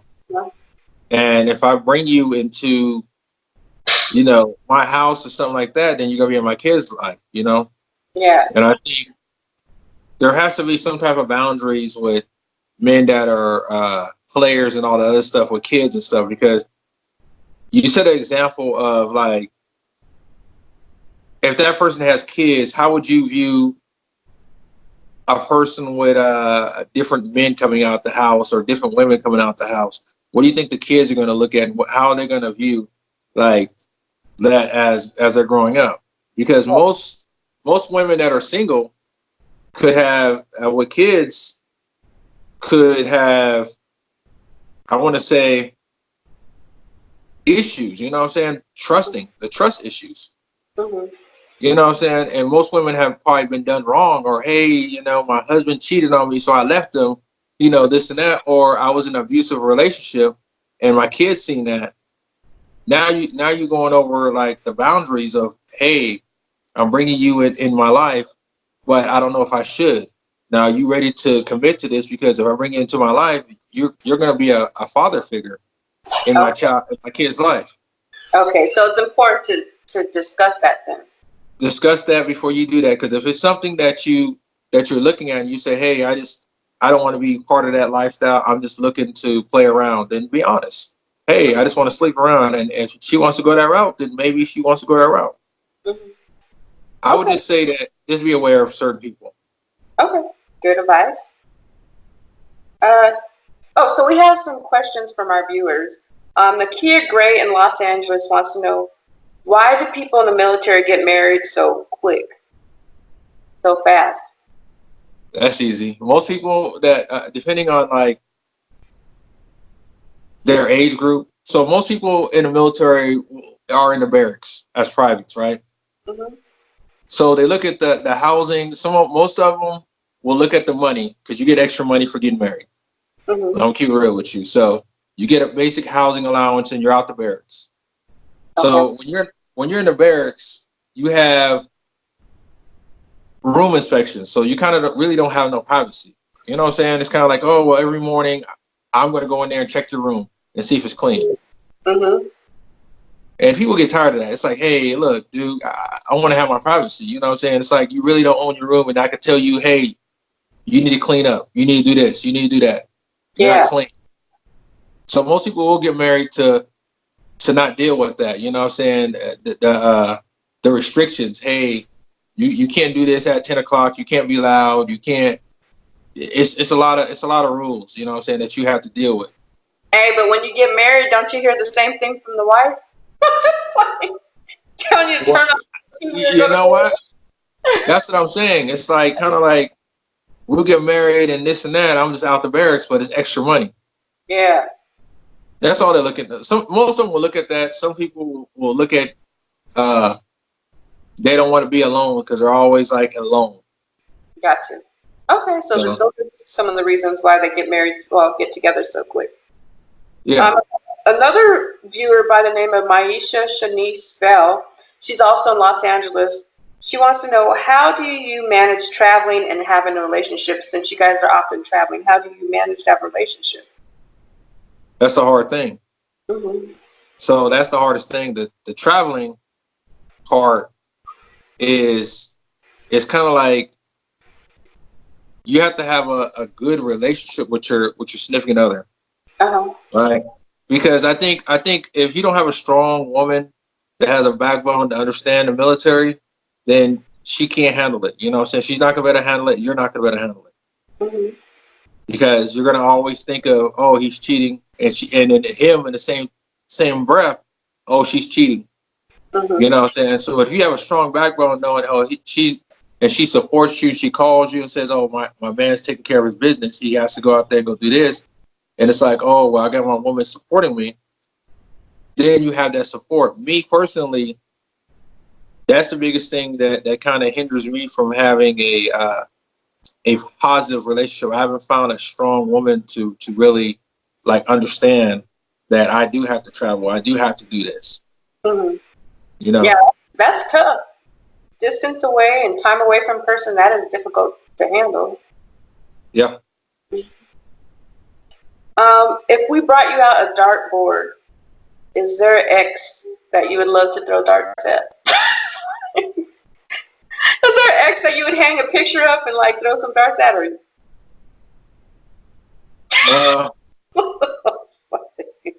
and if I bring you into, my house or something like that, then you're gonna be in my kids' life, Yeah. And I think there has to be some type of boundaries with men that are players and all the other stuff with kids and stuff, because you set an example of, like, if that person has kids, how would you view a person with different men coming out the house or different women coming out the house? What do you think the kids are going to look at, and how are they going to view, like, that as they're growing up? Because most women that are single could have with kids could have, I want to say, issues. You know what I'm saying? The trust issues. Mm-hmm. You know what I'm saying? And most women have probably been done wrong, or, hey, my husband cheated on me, so I left him, this and that, or I was in an abusive relationship and my kids seen that. Now you're going over, like, the boundaries of, hey, I'm bringing you in my life, but I don't know if I should. Now, you ready to commit to this? Because if I bring you into my life, you're going to be a father figure in my kid's life. Okay, so it's important to discuss that then. Discuss that before you do that, because if it's something that you're looking at and you say, hey, I don't want to be part of that lifestyle, I'm just looking to play around, then be honest. Hey, I just want to sleep around, and if she wants to go that route, then maybe she wants to go that route. Mm-hmm. I would just say that just be aware of certain people. Okay, good advice. So we have some questions from our viewers. Nakia Gray in Los Angeles wants to know, why do people in the military get married so quick, so fast? That's easy. Most people that, depending on, like, their age group. So most people in the military are in the barracks as privates, right? Mm-hmm. So they look at the housing. Most of them will look at the money, because you get extra money for getting married. Mm-hmm. I'm keep it real with you. So you get a basic housing allowance and you're out the barracks. So when you're in the barracks, you have room inspections. So you kind of really don't have no privacy. You know what I'm saying? It's kind of like, oh, well, every morning I'm going to go in there and check your room and see if it's clean. Mm-hmm. And people get tired of that. It's like, hey, look, dude, I want to have my privacy. You know what I'm saying? It's like, you really don't own your room, and I could tell you, hey, you need to clean up. You need to do this. You need to do that. You're not clean. So most people will get married to not deal with that. You know what I'm saying? The restrictions. Hey, you can't do this at 10 o'clock. You can't be loud. You can't. It's a lot of rules. You know what I'm saying, that you have to deal with. Hey, but when you get married, don't you hear the same thing from the wife? Just like telling you to turn off. You know what? That's what I'm saying. It's like, kind of like, we'll get married and this and that. I'm just out the barracks, but it's extra money. Yeah. That's all they're looking at. Most of them will look at that. Some people will look at, they don't want to be alone because they're always, like, alone. Gotcha. Okay, so those are some of the reasons why they get married, get together so quick. Yeah. Another viewer by the name of Maisha Shanice Bell, she's also in Los Angeles. She wants to know, how do you manage traveling and having a relationship, since you guys are often traveling? How do you manage to have a relationship? That's the hard thing. Mm-hmm. So that's the hardest thing. The traveling part is kind of like, you have to have a good relationship with your significant other. Uh-huh. Right? Because I think if you don't have a strong woman that has a backbone to understand the military, then she can't handle it. You know what I'm saying? She's not gonna be able to handle it. You're not gonna be able to handle it. Mm-hmm. Because you're gonna always think of, oh, he's cheating, and then him in the same breath, oh, she's cheating. Mm-hmm. You know what I'm saying? So if you have a strong backbone knowing, oh, she supports you, she calls you and says, oh, my man's taking care of his business, he has to go out there and go do this, and it's like, oh, well, I got my woman supporting me, then you have that support. Me personally, that's the biggest thing that kind of hinders me from having a positive relationship. I haven't found a strong woman to really like understand that I do have to travel. I do have to do this. Mm-hmm. You know? Yeah, that's tough. Distance away and time away from person, that is difficult to handle. Yeah. If we brought you out a dartboard, is there an ex that you would love to throw darts at? Is there an ex that you would hang a picture up and like throw some darts at? Or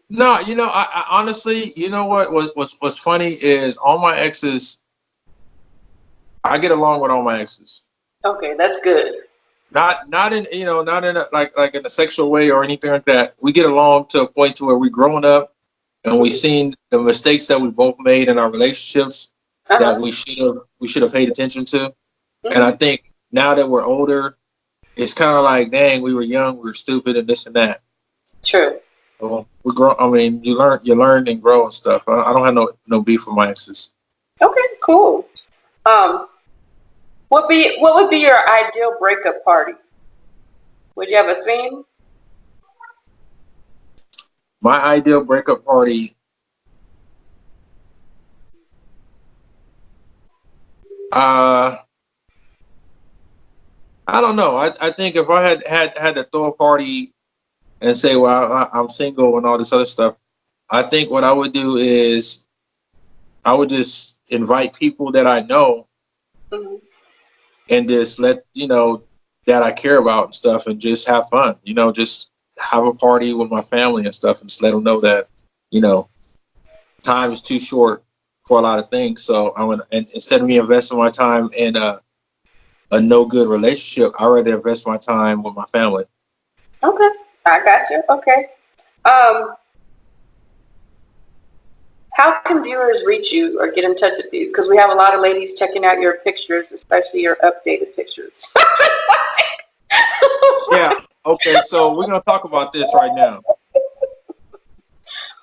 no, you know, I honestly, you know what's funny is all my exes, I get along with all my exes. Okay, that's good. Not in, you know, not in a, like in a sexual way or anything like that. We get along to a point to where we're growing up and we've seen the mistakes that we both made in our relationships that we should have paid attention to. Mm-hmm. And I think now that we're older, it's kind of like, dang, we were young, we were stupid, and this and that. True. So we grow. I mean, you learn and grow and stuff. I don't have no beef with my exes. Okay, cool. What would be your ideal breakup party? Would you have a theme? My ideal breakup party. I don't know. I think if I had to throw a party and say, well, I'm single and all this other stuff, I think what I would do is I would just invite people that I know mm-hmm. and just let, you know, that I care about and stuff and just have fun, you know, just have a party with my family and stuff and just let them know that, you know, time is too short for a lot of things. So and instead of me investing my time in a no good relationship, I'd rather invest my time with my family. Okay. I got you. Okay. How can viewers reach you or get in touch with you? Because we have a lot of ladies checking out your pictures, especially your updated pictures. Yeah. Okay. So we're gonna talk about this right now.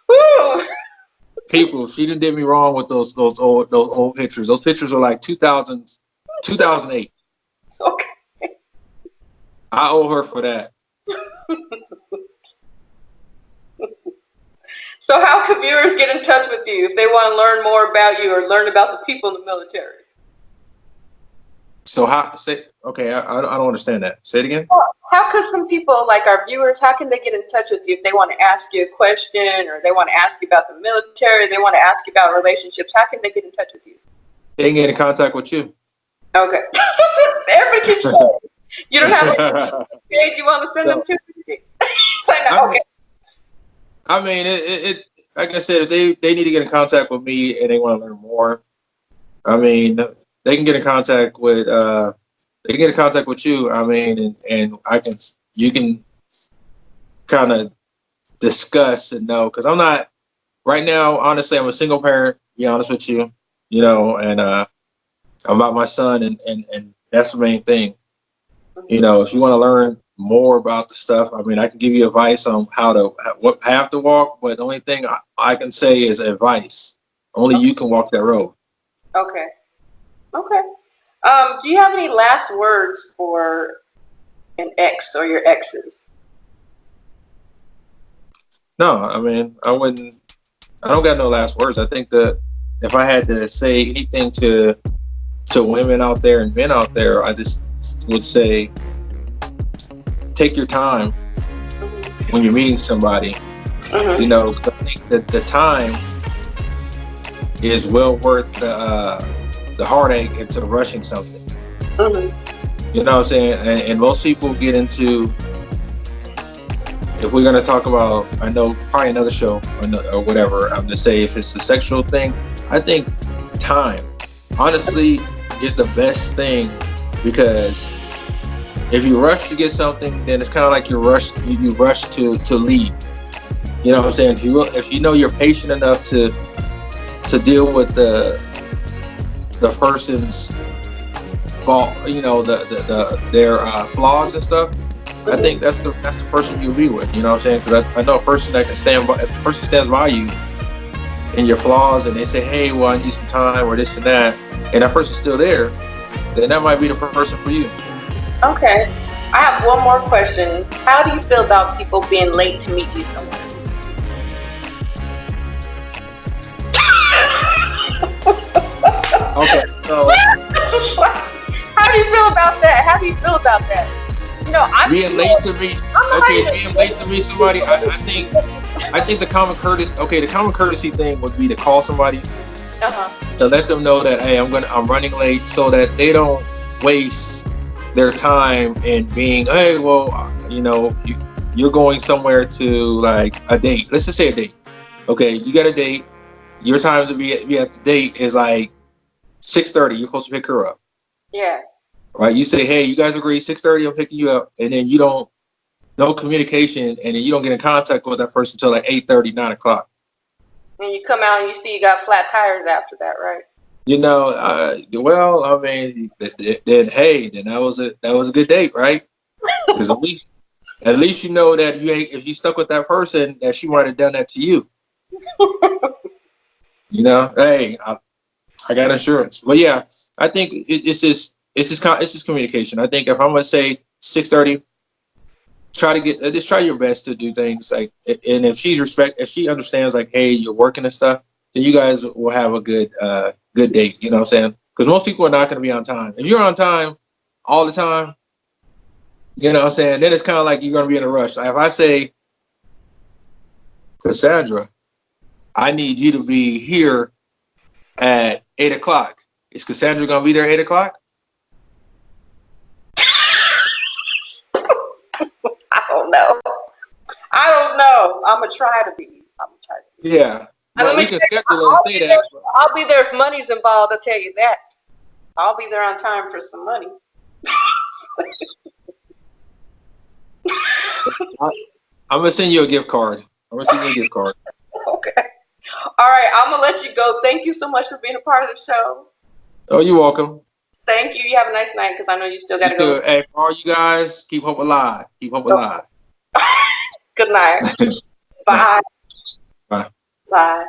Woo! People, she did me wrong with those old pictures. Those pictures are like 2008. Okay. I owe her for that. So how can viewers get in touch with you if they want to learn more about you or learn about the people in the military? So I don't understand that. Say it again. Well, how can some people, like our viewers, how can they get in touch with you if they want to ask you a question or they want to ask you about the military, they want to ask you about relationships? How can they get in touch with you? They can get in contact with you. Okay. Everybody can share. You don't have a page you want to send them to? Okay. I mean, it like I said, if they need to get in contact with me and they want to learn more, I mean, they can get in contact with you. I mean, and you can kind of discuss and know, because I'm not right now. Honestly, I'm a single parent. To be honest with you, you know, and I'm about my son, and that's the main thing. You know, if you want to learn more about the stuff, I mean, I can give you advice on what path to walk, but the only thing I can say is advice. Only you can walk that road. Okay. Okay. Do you have any last words for an ex or your exes? No, I mean, I don't got no last words. I think that if I had to say anything to women out there and men out there, I just would say, take your time when you're meeting somebody. Mm-hmm. You know, I think that the time is well worth the heartache into rushing something. Mm-hmm. You know what I'm saying? And most people get into, if we're going to talk about, I know probably another show or whatever, I'm going to say if it's the sexual thing, I think time. Honestly, is the best thing, because if you rush to get something, then it's kind of like you rush to leave. You know what I'm saying? If you know you're patient enough to deal with the person's fault, you know, their flaws and stuff, I think that's the person you'll be with. You know what I'm saying? Because I know a person that can stand by. If the person stands by you and your flaws, and they say, "Hey, well, I need some time," or this and that, and that person's still there, then that might be the person for you. Okay. I have one more question. How do you feel about people being late to meet you somewhere? Okay, so how do you feel about that? How do you feel about that? You know, being late to meet. Okay, being late to meet somebody. I think the common courtesy. Okay, the common courtesy thing would be to call somebody to let them know that, hey, I'm running late, so that they don't waste their time in being, hey, well, you know, you're going somewhere to like a date. Let's just say a date. Okay, you got a date. Your time to be at the date is like 6:30. You're supposed to pick her up. Yeah. Right. You say, hey, you guys agree 6:30, I'm picking you up, and then you don't, no communication, and then you don't get in contact with that person until like 8:30, 9 o'clock. And you come out and you see you got flat tires after that, right? You know, well, I mean, then hey, then that was a good date, right? Because at least you know that if you stuck with that person, that she might have done that to you. You know, hey, I got insurance. But yeah, I think it's just communication. I think if I'm gonna say 6:30, just try your best to do things like, and if she understands like, hey, you're working and stuff, then you guys will have a good date. You know what I'm saying? Because most people are not gonna be on time. If you're on time all the time, you know what I'm saying, then it's kind of like you're gonna be in a rush. Like if I say, Cassandra, I need you to be here at 8 o'clock. Is Cassandra gonna be there at 8 o'clock? I don't know. I'm gonna try to be. Yeah. Well, we can schedule and say that. I'll be there if money's involved. I'll tell you that. I'll be there on time for some money. I'm gonna send you a gift card. Okay. All right. I'm gonna let you go. Thank you so much for being a part of the show. Oh, you're welcome. Thank you. You have a nice night, because I know you still got to go. Hey, for all you guys, keep hope alive. Keep hope alive. Good night. Bye. Bye. Bye.